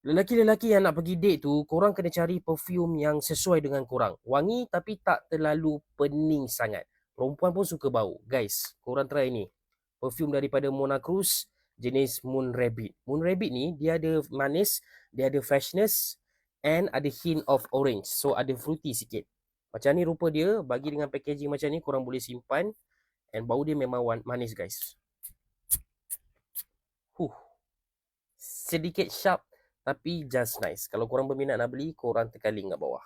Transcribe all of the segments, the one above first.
Lelaki-lelaki yang nak pergi date tu, korang kena cari perfume yang sesuai dengan korang. Wangi tapi tak terlalu pening sangat. Perempuan pun suka bau. Guys, korang try ni. Perfume daripada Mona Cruz, jenis Moon Rabbit. Moon Rabbit ni, dia ada manis, dia ada freshness, and ada hint of orange. So, ada fruity sikit. Macam ni rupa dia, bagi dengan packaging macam ni, korang boleh simpan. And bau dia memang manis, guys. Sedikit sharp tapi just nice. Kalau korang berminat nak beli, korang tekan link kat bawah.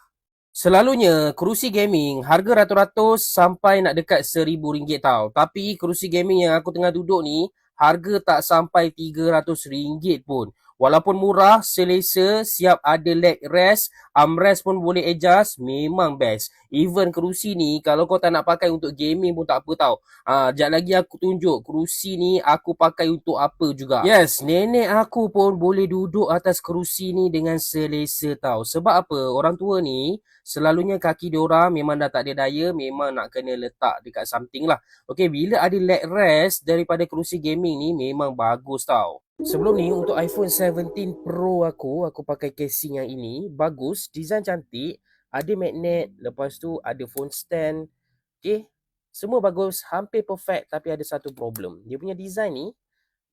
Selalunya kerusi gaming harga ratus-ratus sampai nak dekat RM1,000 tau. Tapi kerusi gaming yang aku tengah duduk ni harga tak sampai RM300 pun. Walaupun murah, selesa, siap ada leg rest, armrest pun boleh adjust, memang best. Even kerusi ni kalau kau tak nak pakai untuk gaming pun tak apa tau. Sekejap lagi aku tunjuk kerusi ni aku pakai untuk apa juga. Yes, nenek aku pun boleh duduk atas kerusi ni dengan selesa tau. Sebab apa? Orang tua ni selalunya kaki diorang memang dah tak ada daya, memang nak kena letak dekat something lah. Okay, bila ada leg rest daripada kerusi gaming ni memang bagus tau. Sebelum ni untuk iPhone 17 Pro aku pakai casing yang ini. Bagus, design cantik, ada magnet, lepas tu ada phone stand. Okay, semua bagus, hampir perfect. Tapi ada satu problem. Dia punya design ni,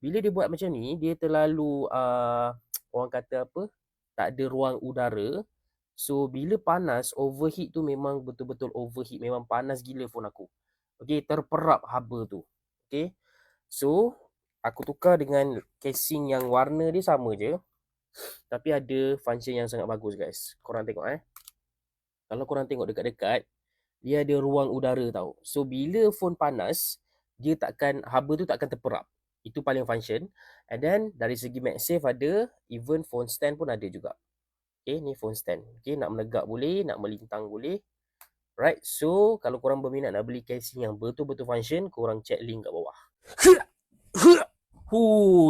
bila dia buat macam ni, dia terlalu orang kata apa, tak ada ruang udara. So bila panas, overheat tu memang betul-betul overheat. Memang panas gila phone aku. Okay, terperap haba tu. Okay, so aku tukar dengan casing yang warna dia sama je. Tapi ada function yang sangat bagus guys. Korang tengok Kalau korang tengok dekat-dekat, dia ada ruang udara tau. So bila phone panas, dia takkan, haba tu takkan terperap. Itu paling function. And then dari segi MagSafe ada, even phone stand pun ada juga. Okay, ni phone stand. Okay, nak menegak boleh, nak melintang boleh. Right, so kalau korang berminat nak beli casing yang betul-betul function, korang check link kat bawah.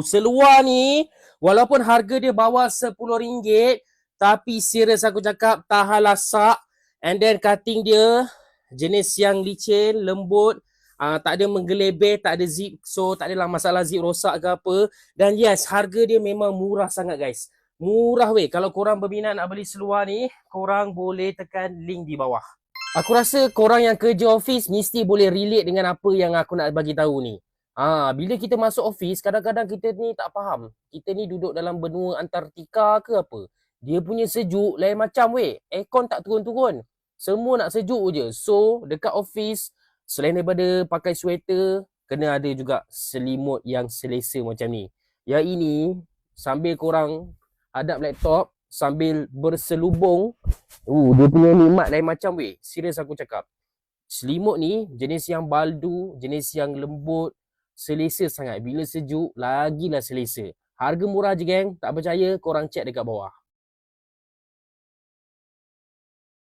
Seluar ni walaupun harga dia bawah RM10, tapi serius aku cakap tahan lasak. And then cutting dia jenis yang licin, lembut, tak ada menggelebeh, tak ada zip. So tak adalah masalah zip rosak ke apa. Dan yes, harga dia memang murah sangat guys. Murah weh. Kalau korang berminat nak beli seluar ni, korang boleh tekan link di bawah. Aku rasa korang yang kerja office mesti boleh relate dengan apa yang aku nak bagi tahu ni. Bila kita masuk office, kadang-kadang kita ni tak faham. Kita ni duduk dalam benua Antartika ke apa. Dia punya sejuk lain macam weh. Aircon tak turun-turun. Semua nak sejuk je. So, dekat office, selain daripada pakai sweater, kena ada juga selimut yang selesa macam ni. Yang ini, sambil korang hadap laptop, sambil berselubung, dia punya nikmat lain macam weh. Serius aku cakap. Selimut ni jenis yang baldu, jenis yang lembut, selesa sangat. Bila sejuk, lagilah selesa. Harga murah je geng. Tak percaya, korang check dekat bawah.